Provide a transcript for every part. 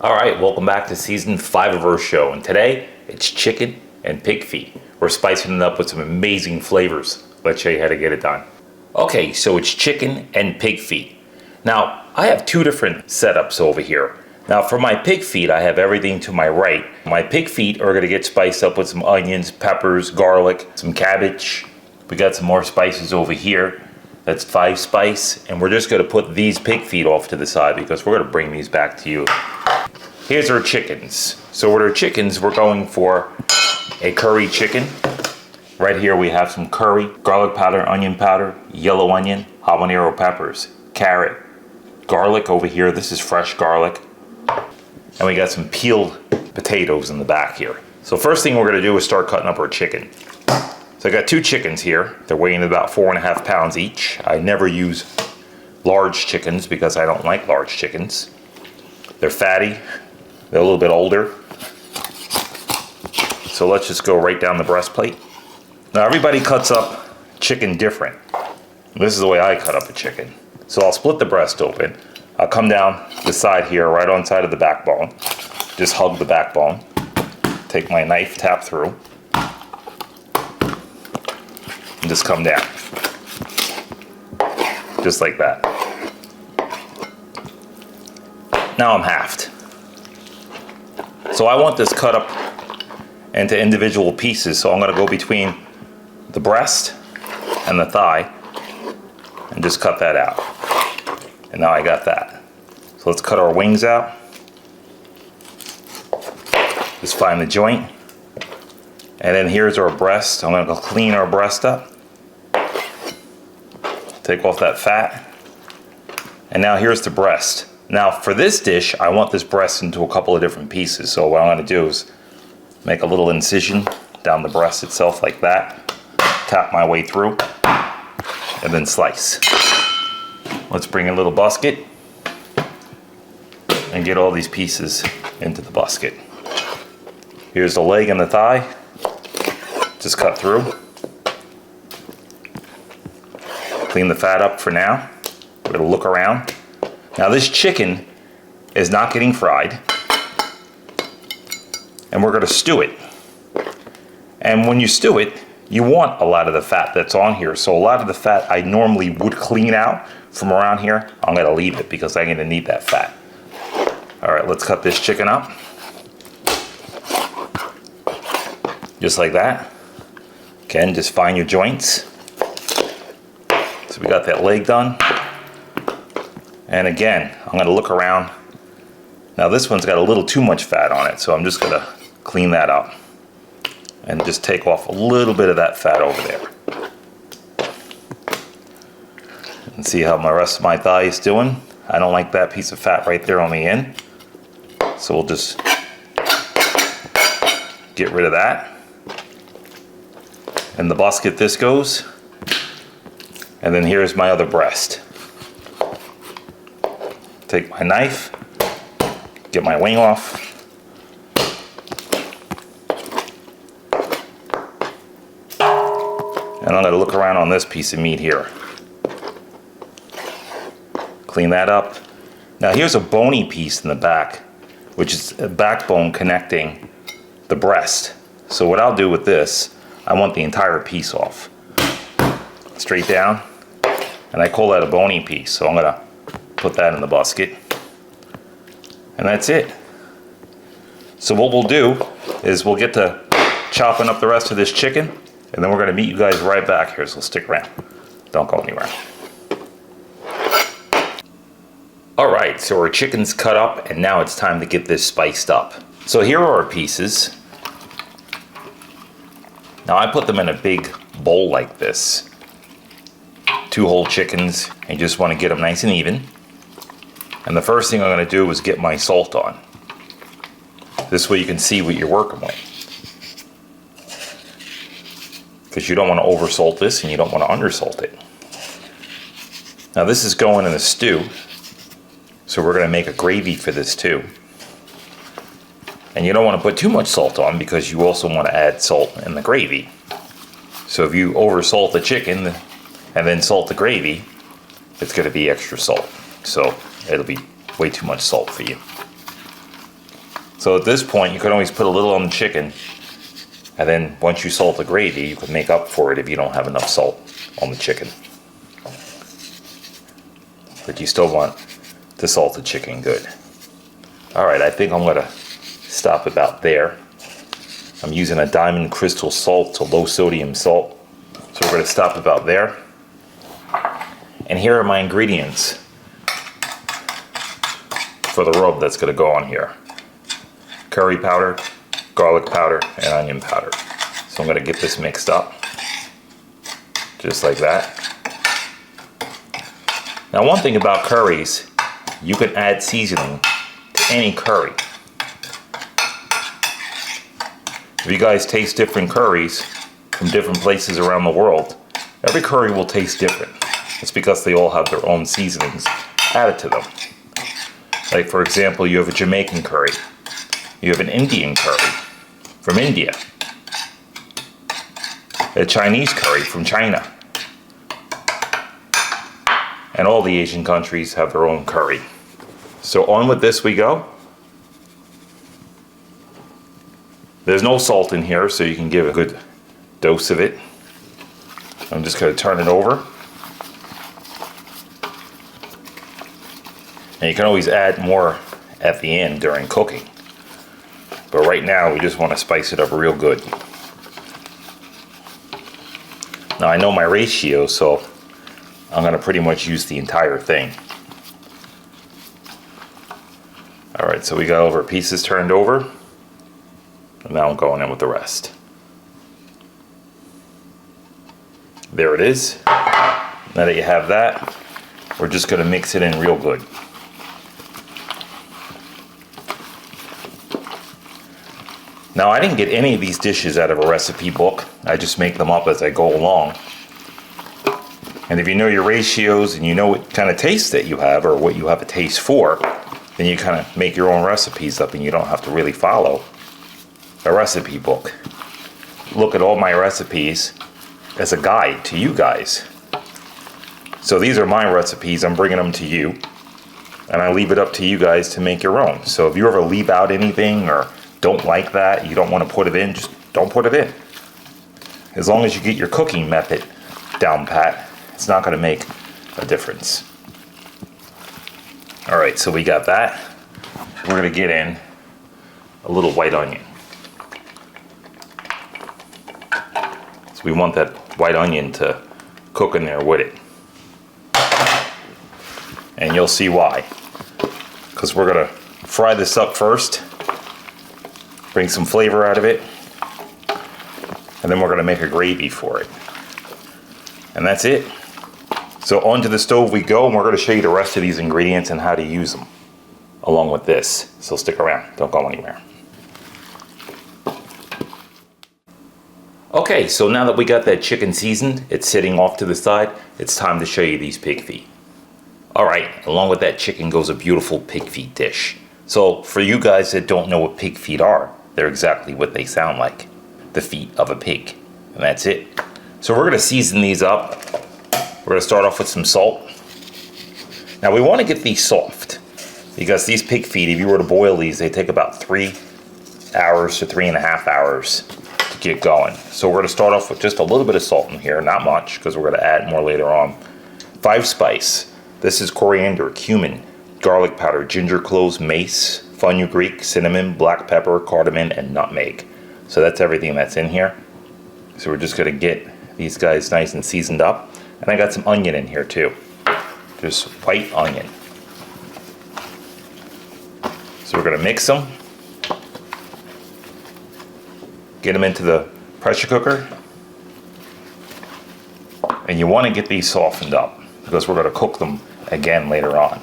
All right, welcome back to season 5 of our show, and today it's chicken and pig feet. We're spicing it up with some amazing flavors. Let's show you how to get it done. Okay, so it's chicken and pig feet. Now, I have two different setups over here. Now, for my pig feet, I have everything to my right. My pig feet are gonna get spiced up with some onions, peppers, garlic, some cabbage. We got some more spices over here. That's 5 spice, and we're just gonna put these pig feet off to the side because we're gonna bring these back to you. Here's our chickens. So with our chickens, we're going for a curry chicken. Right here we have some curry, garlic powder, onion powder, yellow onion, habanero peppers, carrot, garlic over here. This is fresh garlic. And we got some peeled potatoes in the back here. So first thing we're gonna do is start cutting up our chicken. So I got 2 chickens here. They're weighing about 4.5 pounds each. I never use large chickens because I don't like large chickens. They're fatty. They're a little bit older. So let's just go right down the breastplate. Now everybody cuts up chicken different. This is the way I cut up a chicken. So I'll split the breast open. I'll come down the side here, right on side of the backbone. Just hug the backbone. Take my knife, tap through. And just come down. Just like that. Now I'm halved. So I want this cut up into individual pieces, so I'm gonna go between the breast and the thigh and just cut that out. And now I got that. So let's cut our wings out. Just find the joint. And then here's our breast. I'm gonna go clean our breast up. Take off that fat. And now here's the breast. Now for this dish, I want this breast into a couple of different pieces. So what I'm gonna do is make a little incision down the breast itself like that. Tap my way through and then slice. Let's bring a little basket and get all these pieces into the basket. Here's the leg and the thigh. Just cut through. Clean the fat up for now. We're gonna look around. Now this chicken is not getting fried. And we're gonna stew it. And when you stew it, you want a lot of the fat that's on here. So a lot of the fat I normally would clean out from around here, I'm gonna leave it because I'm gonna need that fat. All right, let's cut this chicken up. Just like that. Again, just find your joints. So we got that leg done. And again, I'm gonna look around. Now this one's got a little too much fat on it, so I'm just gonna clean that up and just take off a little bit of that fat over there. And see how my rest of my thigh is doing. I don't like that piece of fat right there on the end. So we'll just get rid of that. And the basket this goes. And then here's my other breast. Take my knife, get my wing off. And I'm gonna look around on this piece of meat here. Clean that up. Now here's a bony piece in the back, which is a backbone connecting the breast. So what I'll do with this, I want the entire piece off. Straight down, and I call that a bony piece. So I'm gonna put that in the basket. And that's it. So what we'll do is we'll get to chopping up the rest of this chicken, and then we're gonna meet you guys right back here, so stick around. Don't go anywhere. All right, so our chicken's cut up, and now it's time to get this spiced up. So here are our pieces. Now I put them in a big bowl like this. 2 whole chickens, and you just wanna get them nice and even. And the first thing I'm gonna do is get my salt on. This way you can see what you're working with. Because you don't wanna over salt this and you don't wanna under salt it. Now this is going in a stew. So we're gonna make a gravy for this too. And you don't wanna put too much salt on because you also wanna add salt in the gravy. So if you over salt the chicken and then salt the gravy, it's gonna be extra salt. So it'll be way too much salt for you. So at this point, you can always put a little on the chicken, and then once you salt the gravy, you can make up for it if you don't have enough salt on the chicken. But you still want to salt the chicken good. All right, I think I'm gonna stop about there. I'm using a Diamond Crystal salt, so low sodium salt. So we're gonna stop about there. And here are my ingredients for the rub that's gonna go on here. Curry powder, garlic powder, and onion powder. So I'm gonna get this mixed up, just like that. Now one thing about curries, you can add seasoning to any curry. If you guys taste different curries from different places around the world, every curry will taste different. It's because they all have their own seasonings added to them. Like for example, you have a Jamaican curry. You have an Indian curry from India. A Chinese curry from China. And all the Asian countries have their own curry. So on with this we go. There's no salt in here, so you can give a good dose of it. I'm just going to turn it over. And you can always add more at the end during cooking. But right now, we just want to spice it up real good. Now I know my ratio, so I'm going to pretty much use the entire thing. Alright, so we got all of our pieces turned over. And now I'm going in with the rest. There it is. Now that you have that, we're just going to mix it in real good. Now I didn't get any of these dishes out of a recipe book. I just make them up as I go along. And if you know your ratios and you know what kind of taste that you have or what you have a taste for, then you kind of make your own recipes up and you don't have to really follow a recipe book. Look at all my recipes as a guide to you guys. So these are my recipes, I'm bringing them to you. And I leave it up to you guys to make your own. So if you ever leave out anything or don't like that, you don't want to put it in, just don't put it in. As long as you get your cooking method down pat, it's not going to make a difference. Alright, so we got that. We're going to get in a little white onion. So we want that white onion to cook in there with it. And you'll see why. Because we're going to fry this up first. Bring some flavor out of it, and then we're going to make a gravy for it. And that's it. So onto the stove we go, and we're going to show you the rest of these ingredients and how to use them along with this. So stick around, don't go anywhere. Okay, so now that we got that chicken seasoned, it's sitting off to the side, it's time to show you these pig feet. Alright, along with that chicken goes a beautiful pig feet dish. So for you guys that don't know what pig feet are, they're exactly what they sound like. The feet of a pig. And that's it. So we're going to season these up. We're going to start off with some salt. Now we want to get these soft. Because these pig feet, if you were to boil these, they take about 3 hours to 3.5 hours to get going. So we're going to start off with just a little bit of salt in here. Not much, because we're going to add more later on. 5 spice. This is coriander, cumin, garlic powder, ginger cloves, mace, fenugreek, cinnamon, black pepper, cardamom, and nutmeg. So that's everything that's in here. So we're just going to get these guys nice and seasoned up. And I got some onion in here too. Just white onion. So we're going to mix them. Get them into the pressure cooker. And you want to get these softened up because we're going to cook them again later on.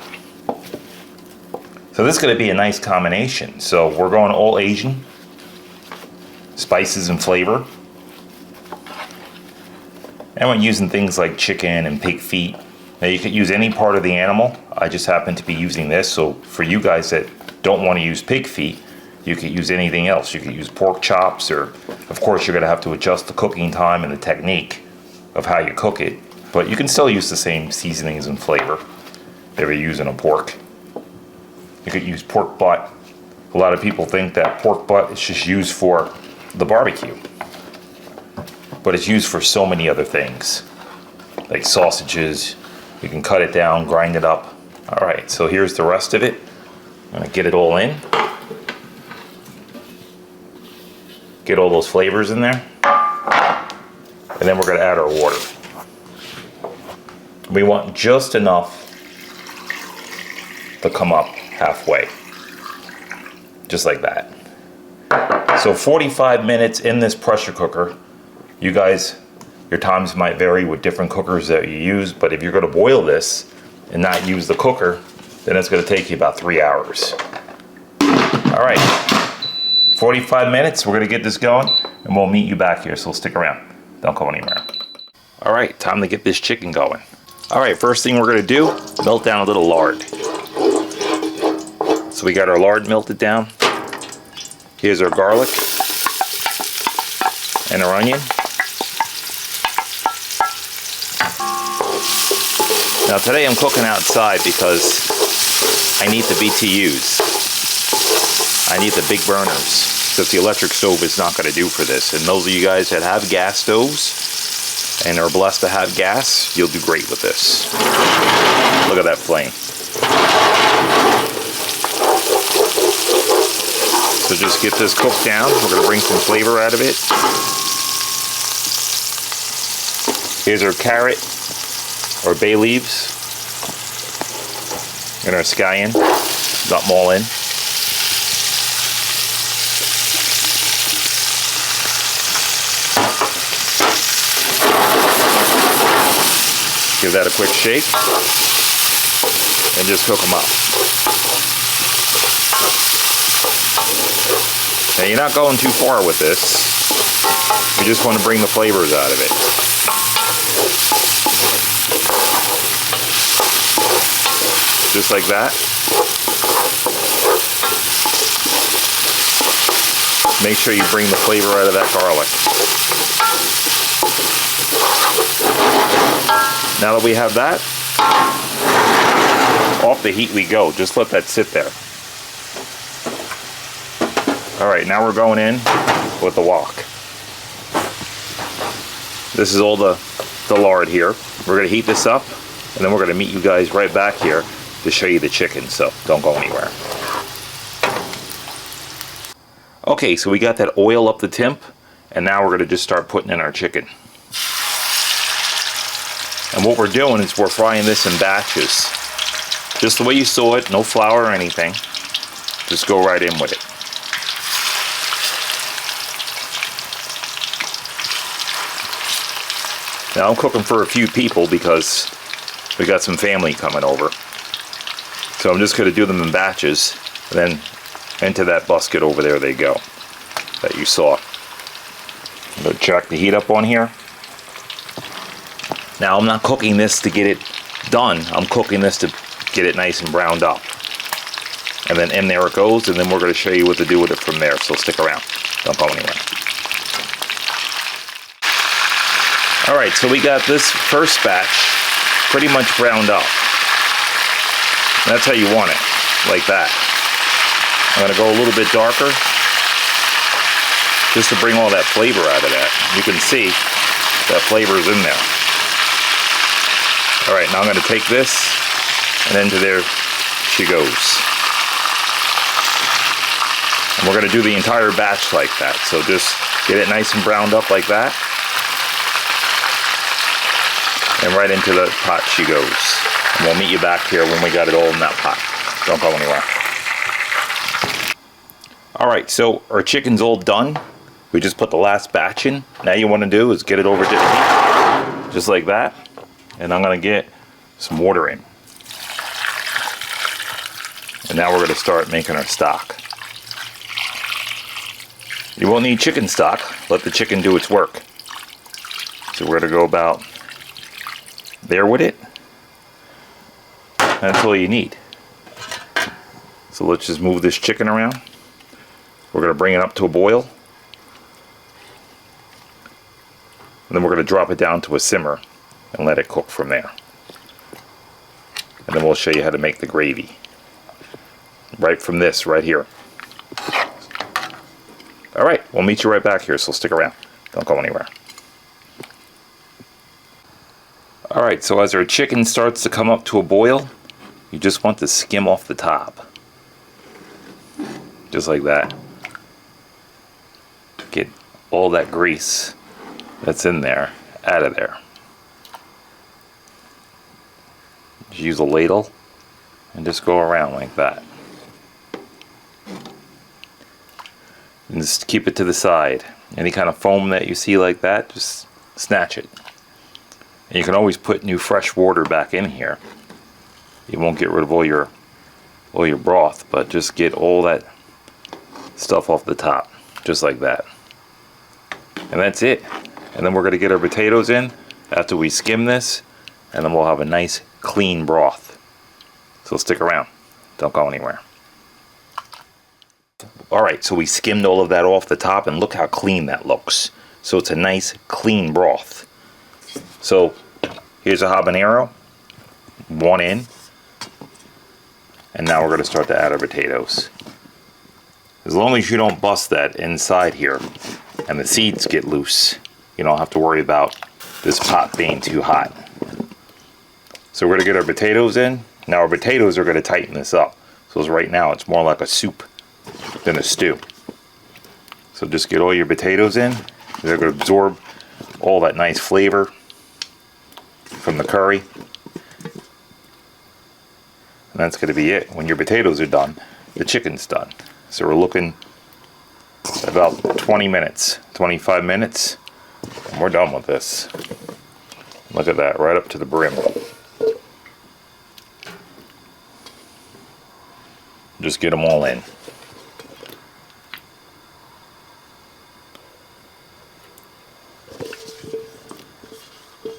So this is going to be a nice combination. So we're going all Asian, spices and flavor. And we're using things like chicken and pig feet. Now you could use any part of the animal. I just happen to be using this. So for you guys that don't want to use pig feet, you could use anything else. You could use pork chops, or of course you're going to have to adjust the cooking time and the technique of how you cook it. But you can still use the same seasonings and flavor if you're using a pork. You could use pork butt, A lot of people think that pork butt is just used for the barbecue, but it's used for so many other things, like sausages. You can cut it down, grind it up. All right, so here's the rest of it. I'm gonna get it all in. Get all those flavors in there. And then we're gonna add our water. We want just enough to come up halfway. Just like that. So 45 minutes in this pressure cooker. You guys, your times might vary with different cookers that you use, but if you're gonna boil this and not use the cooker, then it's gonna take you about 3 hours. All right, 45 minutes, we're gonna get this going, and we'll meet you back here, so stick around. Don't go anywhere. All right, time to get this chicken going. All right, first thing we're gonna do, melt down a little lard. So we got our lard melted down. Here's our garlic and our onion. Now today I'm cooking outside because I need the BTUs. I need the big burners, because the electric stove is not going to do for this. And those of you guys that have gas stoves and are blessed to have gas, you'll do great with this. Look at that flame. So just get this cooked down. We're going to bring some flavor out of it. Here's our carrot or bay leaves and our scallion. Got them all in. Give that a quick shake and just cook them up. Now you're not going too far with this. You just want to bring the flavors out of it. Just like that. Make sure you bring the flavor out of that garlic. Now that we have that, off the heat we go. Just let that sit there. All right, now we're going in with the wok. This is all the lard here. We're gonna heat this up, and then we're gonna meet you guys right back here to show you the chicken, so don't go anywhere. Okay, so we got that oil up the temp, and now we're gonna just start putting in our chicken. And what we're doing is we're frying this in batches. Just the way you saw it, no flour or anything. Just go right in with it. Now I'm cooking for a few people because we got some family coming over. So I'm just going to do them in batches, and then into that basket over there they go, that you saw. I'm going to check the heat up on here. Now I'm not cooking this to get it done, I'm cooking this to get it nice and browned up. And then in there it goes, and then we're going to show you what to do with it from there, so stick around. Don't go anywhere. Alright, so we got this first batch pretty much browned up. And that's how you want it, like that. I'm going to go a little bit darker, just to bring all that flavor out of that. You can see that flavor is in there. Alright, now I'm going to take this, and into there she goes. And we're going to do the entire batch like that, so just get it nice and browned up like that. And right into the pot she goes. And we'll meet you back here when we got it all in that pot. Don't go anywhere. Alright, so our chicken's all done. We just put the last batch in. Now you want to do is get it over to the heat. Just like that. And I'm going to get some water in. And now we're going to start making our stock. You won't need chicken stock. Let the chicken do its work. So we're going to go about there with it. That's all you need. So let's just move this chicken around. We're going to bring it up to a boil. And then we're going to drop it down to a simmer and let it cook from there. And then we'll show you how to make the gravy. Right from this, right here. All right, we'll meet you right back here, so stick around. Don't go anywhere. All right, so as our chicken starts to come up to a boil, you just want to skim off the top. Just like that. Get all that grease that's in there out of there. Just use a ladle and just go around like that. And just keep it to the side. Any kind of foam that you see like that, just snatch it. And you can always put new fresh water back in here. You won't get rid of all your broth, but just get all that stuff off the top, just like that. And that's it. And then we're going to get our potatoes in after we skim this, and then we'll have a nice clean broth. So stick around. Don't go anywhere. Alright, so we skimmed all of that off the top, and look how clean that looks. So it's a nice clean broth. So here's a habanero, one in, and now we're going to start to add our potatoes. As long as you don't bust that inside here and the seeds get loose, you don't have to worry about this pot being too hot. So we're going to get our potatoes in. Now our potatoes are going to tighten this up. So right now it's more like a soup than a stew. So just get all your potatoes in. They're going to absorb all that nice flavor from the curry. And that's going to be it. When your potatoes are done, the chicken's done. So we're looking at about 20 minutes, 25 minutes, and we're done with this. Look at that, right up to the brim. Just get them all in.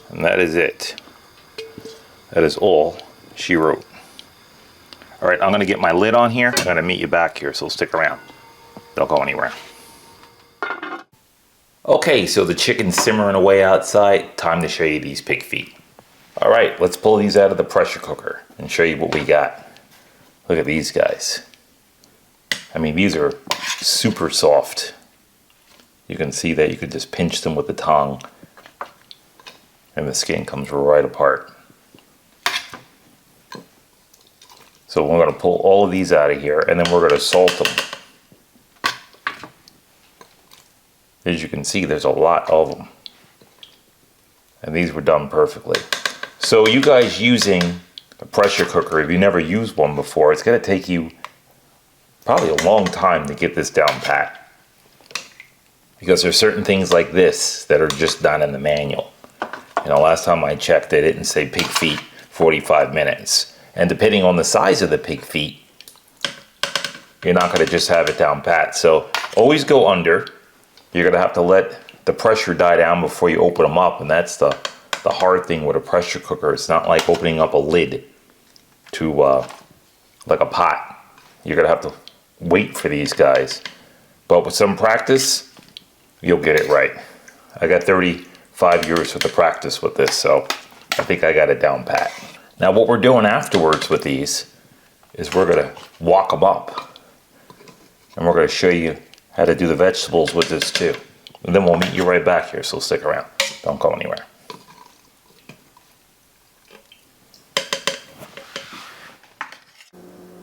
And that is it. That is all she wrote. All right, I'm going to get my lid on here. I'm going to meet you back here, so stick around. Don't go anywhere. Okay, so the chicken's simmering away outside. Time to show you these pig feet. All right, let's pull these out of the pressure cooker and show you what we got. Look at these guys. I mean, these are super soft. You can see that you could just pinch them with the tongue, and the skin comes right apart. So we're going to pull all of these out of here, and then we're going to salt them. As you can see, there's a lot of them. And these were done perfectly. So you guys using a pressure cooker, if you never used one before, it's going to take you probably a long time to get this down pat. Because there's certain things like this that are just done in the manual. You know, last time I checked, they didn't say pig feet 45 minutes. And depending on the size of the pig feet, you're not going to just have it down pat. So always go under. You're going to have to let the pressure die down before you open them up. And that's the hard thing with a pressure cooker. It's not like opening up a lid to like a pot. You're going to have to wait for these guys. But with some practice, you'll get it right. I got 35 years worth of practice with this, so I think I got it down pat. Now what we're doing afterwards with these is we're going to wok them up. And we're going to show you how to do the vegetables with this too. And then we'll meet you right back here, so stick around. Don't go anywhere.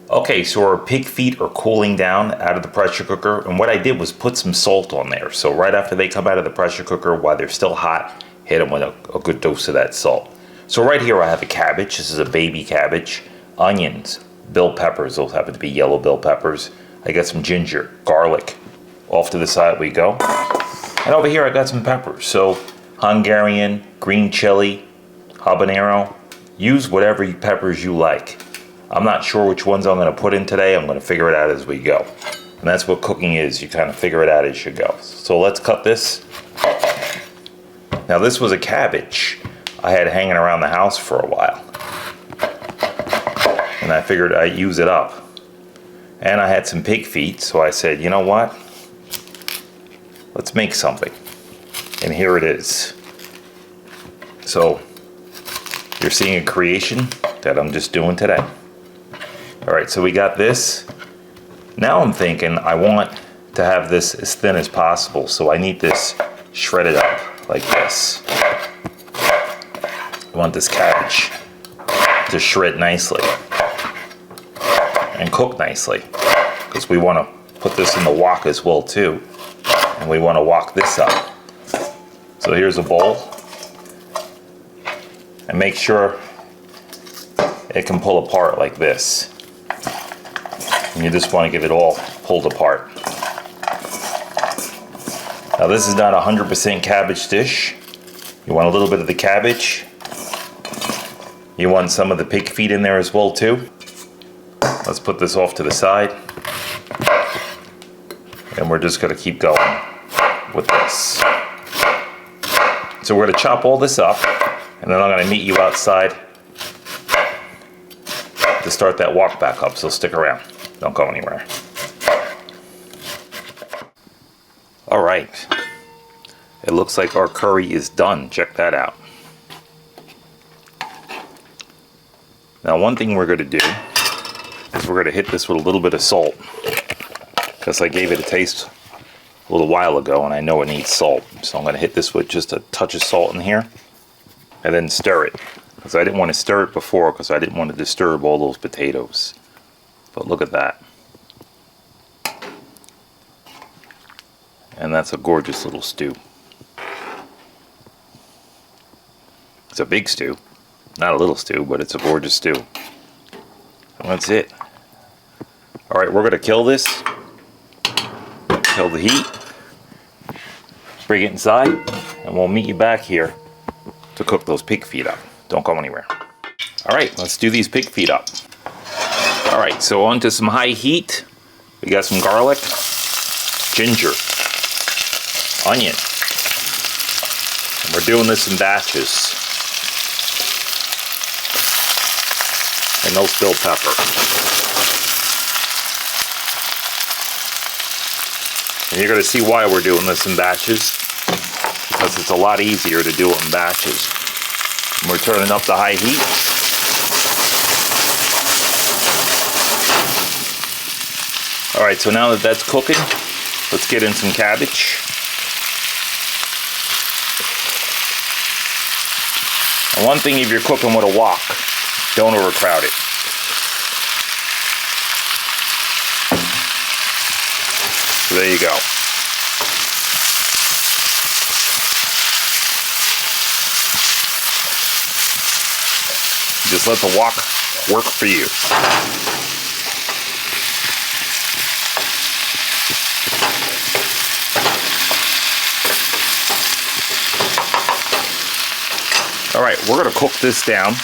Okay, so our pig feet are cooling down out of the pressure cooker, and what I did was put some salt on there. So right after they come out of the pressure cooker, while they're still hot, hit them with a good dose of that salt. So right here I have a cabbage. This is a baby cabbage. Onions, bell peppers. Those happen to be yellow bell peppers. I got some ginger, garlic. Off to the side we go. And over here I got some peppers. So Hungarian, green chili, habanero. Use whatever peppers you like. I'm not sure which ones I'm going to put in today. I'm going to figure it out as we go. And that's what cooking is. You kind of figure it out as you go. So let's cut this. Now this was a cabbage I had hanging around the house for a while. And I figured I'd use it up. And I had some pig feet, so I said, you know what? Let's make something. And here it is. So you're seeing a creation that I'm just doing today. All right, so we got this. Now I'm thinking I want to have this as thin as possible, so I need this shredded up like this. I want this cabbage to shred nicely and cook nicely, because we want to put this in the wok as well too, and we want to wok this up. So here's a bowl, and make sure it can pull apart like this. And you just want to get it all pulled apart. Now this is not a 100% cabbage dish. You want a little bit of the cabbage. You want some of the pig feet in there as well too. Let's put this off to the side. And we're just going to keep going with this. So we're going to chop all this up, and then I'm going to meet you outside to start that wok back up, so stick around. Don't go anywhere. All right. It looks like our curry is done. Check that out. Now one thing we're going to do is we're going to hit this with a little bit of salt, because I gave it a taste a little while ago and I know it needs salt. So I'm going to hit this with just a touch of salt in here and then stir it, because I didn't want to stir it before because I didn't want to disturb all those potatoes. But look at that. And that's a gorgeous little stew. It's a big stew. Not a little stew, but it's a gorgeous stew. And that's it. Alright, we're going to kill this. Kill the heat. Bring it inside. And we'll meet you back here to cook those pig feet up. Don't go anywhere. Alright, let's do these pig feet up. Alright, so on to some high heat. We got some garlic, ginger, onion. And we're doing this in batches. And no bell pepper. And you're going to see why we're doing this in batches, because it's a lot easier to do it in batches. And we're turning up the high heat. Alright, so now that that's cooking, let's get in some cabbage. And one thing, if you're cooking with a wok, don't overcrowd it. So there you go. Just let the wok work for you. Alright, we're going to cook this down,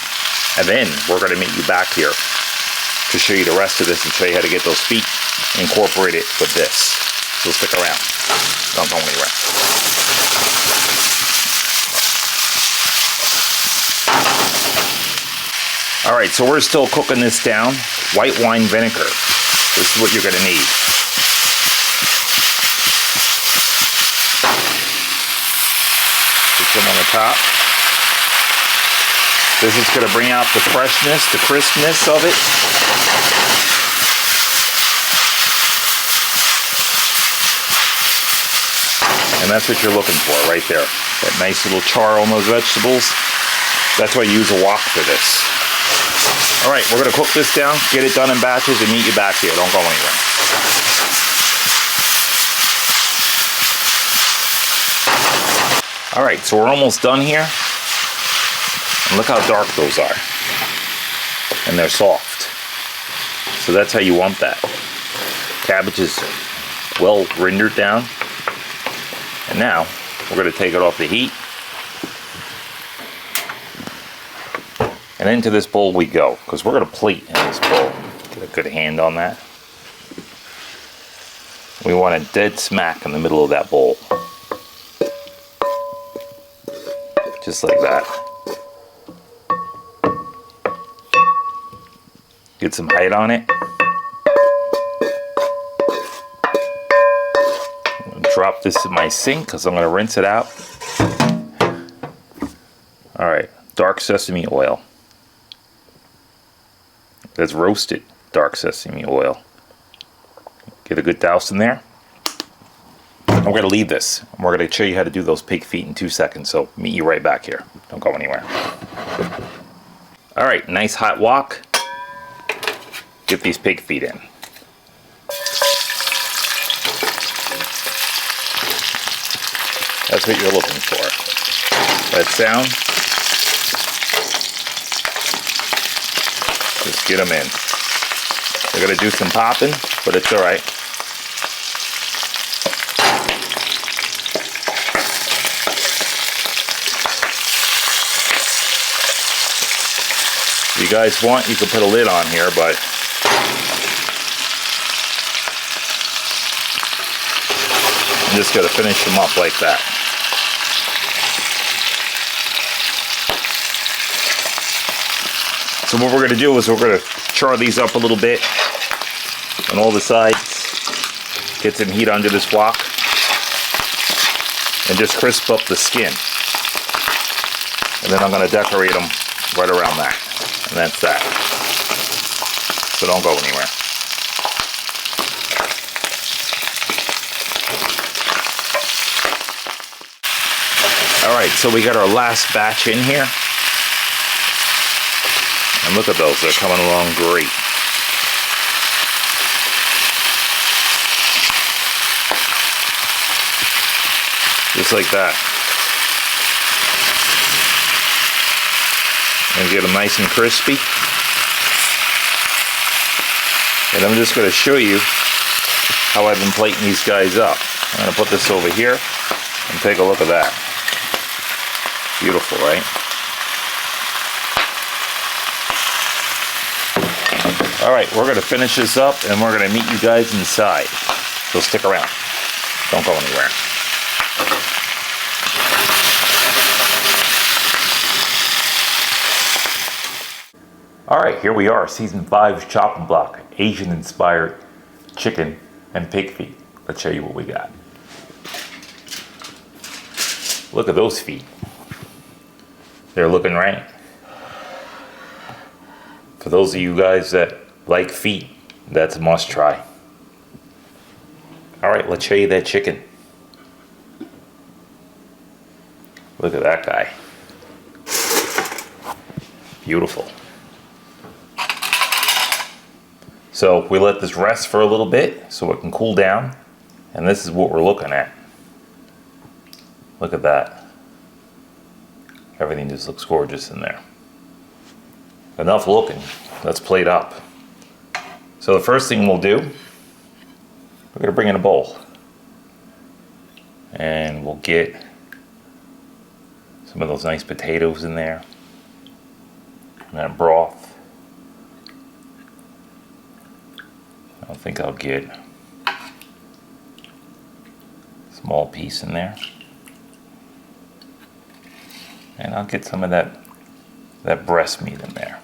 and then we're going to meet you back here to show you the rest of this and show you how to get those feet incorporated with this. So stick around. Don't go anywhere. Alright, so we're still cooking this down. White wine vinegar. This is what you're going to need. Put some on the top. This is going to bring out the freshness, the crispness of it. And that's what you're looking for right there. That nice little char on those vegetables. That's why you use a wok for this. Alright, we're going to cook this down, get it done in batches, and meet you back here. Don't go anywhere. Alright, so we're almost done here. And look how dark those are. And they're soft. So that's how you want that. Cabbage is well rendered down. And now we're going to take it off the heat. And into this bowl we go, because we're going to plate in this bowl. Get a good hand on that. We want it dead smack in the middle of that bowl. Just like that. Get some height on it. I'm going to drop this in my sink because I'm going to rinse it out. Alright, dark sesame oil. That's roasted dark sesame oil. Get a good douse in there. And we're going to leave this. And we're going to show you how to do those pig feet in 2 seconds. So meet you right back here. Don't go anywhere. All right, nice hot wok. Get these pig feet in. That's what you're looking for. That sound. Just get them in. They're going to do some popping, but it's all right. If you guys want, you can put a lid on here, but I'm just going to finish them up like that. So what we're going to do is we're going to char these up a little bit on all the sides, get some heat under this wok, and just crisp up the skin. And then I'm going to decorate them right around that. And that's that. So don't go anywhere. Alright, so we got our last batch in here. And look at those, they're coming along great. Just like that. And get them nice and crispy. And I'm just going to show you how I've been plating these guys up. I'm going to put this over here and take a look at that. Beautiful, right? Alright, we're going to finish this up and we're going to meet you guys inside. So stick around. Don't go anywhere. Alright, here we are, Season 5's Chopping Block, Asian-inspired chicken and pig feet. Let's show you what we got. Look at those feet. They're looking right. For those of you guys that like feet, that's a must try. Alright, let's show you that chicken. Look at that guy. Beautiful. So we let this rest for a little bit so it can cool down. And this is what we're looking at. Look at that. Everything just looks gorgeous in there. Enough looking. Let's plate up. So the first thing we'll do, we're going to bring in a bowl. And we'll get some of those nice potatoes in there. And that broth. I think I'll get a small piece in there. And I'll get some of that breast meat in there.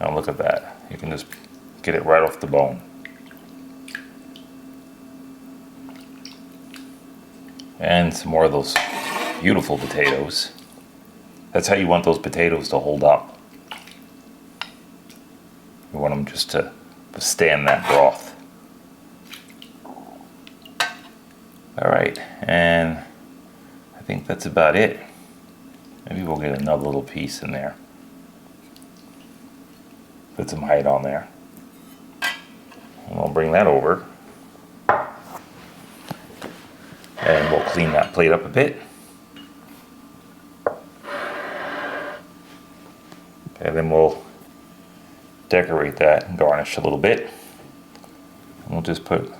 Now look at that. You can just get it right off the bone. And some more of those beautiful potatoes. That's how you want those potatoes to hold up. You want them just to withstand that broth. Alright, and I think that's about it. Maybe we'll get another little piece in there. Put some height on there. And we'll bring that over. And we'll clean that plate up a bit. And then we'll decorate that and garnish a little bit. And we'll just put a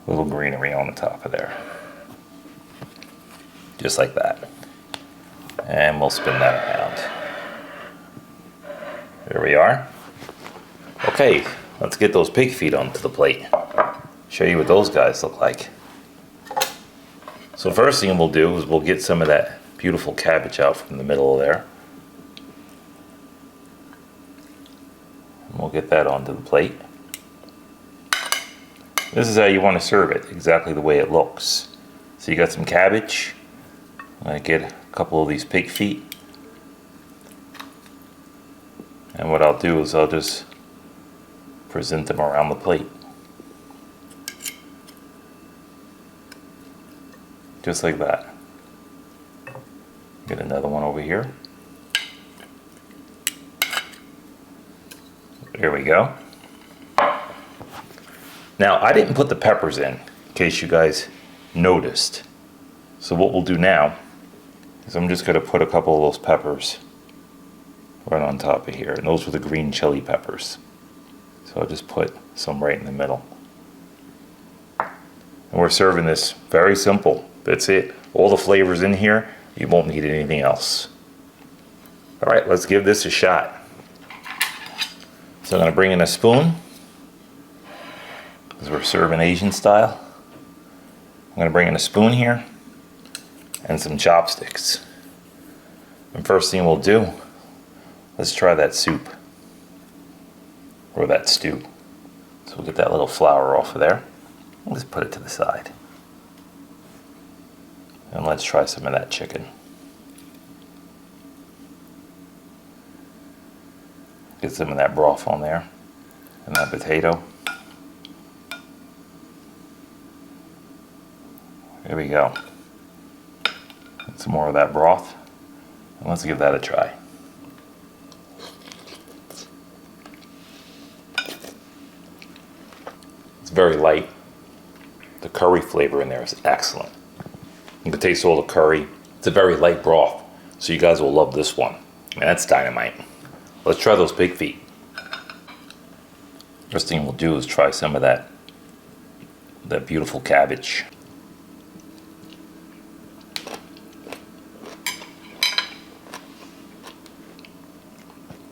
little greenery on the top of there. Just like that. And we'll spin that around. There we are. Okay, let's get those pig feet onto the plate. Show you what those guys look like. So first thing we'll do is we'll get some of that beautiful cabbage out from the middle of there. And we'll get that onto the plate. This is how you want to serve it, exactly the way it looks. So you got some cabbage. I'm going to get a couple of these pig feet. And what I'll do is I'll just present them around the plate. Just like that. Get another one over here. There we go. Now, I didn't put the peppers in case you guys noticed. So what we'll do now is I'm just going to put a couple of those peppers right on top of here. And those were the green chili peppers. So I'll just put some right in the middle. And we're serving this very simple. That's it. All the flavors in here. You won't need anything else. All right, let's give this a shot. So I'm going to bring in a spoon, because we're serving Asian style. I'm going to bring in a spoon here and some chopsticks. And first thing we'll do, let's try that soup or that stew. So we'll get that little flour off of there. Let's put it to the side. And let's try some of that chicken. Get some of that broth on there and that potato. There we go. Get some more of that broth. And let's give that a try. It's very light. The curry flavor in there is excellent. You can taste all the curry. It's a very light broth, so you guys will love this one. And that's dynamite. Let's try those pig feet. First thing we'll do is try some of that beautiful cabbage.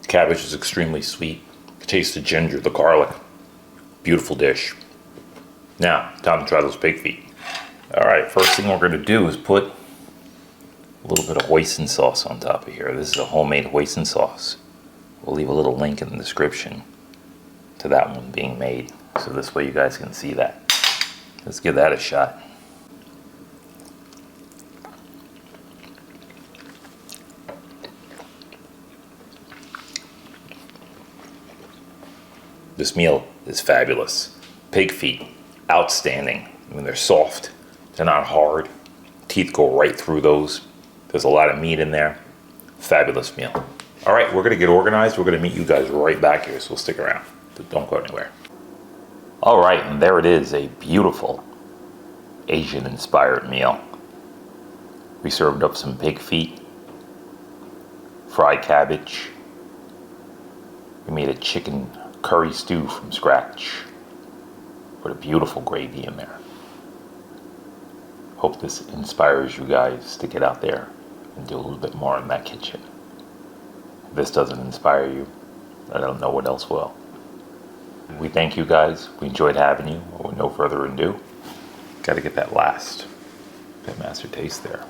Cabbage is extremely sweet. Taste the ginger, the garlic. Beautiful dish. Now, time to try those pig feet. All right, first thing we're going to do is put a little bit of hoisin sauce on top of here. This is a homemade hoisin sauce. We'll leave a little link in the description to that one being made, so this way you guys can see that. Let's give that a shot. This meal is fabulous. Pig feet, outstanding. I mean, they're soft. They're not hard. Teeth go right through those. There's a lot of meat in there. Fabulous meal. All right, we're gonna get organized. We're gonna meet you guys right back here, so stick around. Don't go anywhere. All right, and there it is, a beautiful Asian-inspired meal. We served up some pig feet, fried cabbage. We made a chicken curry stew from scratch. Put a beautiful gravy in there. Hope this inspires you guys to get out there and do a little bit more in that kitchen. If this doesn't inspire you, I don't know what else will. We thank you guys. We enjoyed having you. With no further ado, got to get that last Pitmaster taste there.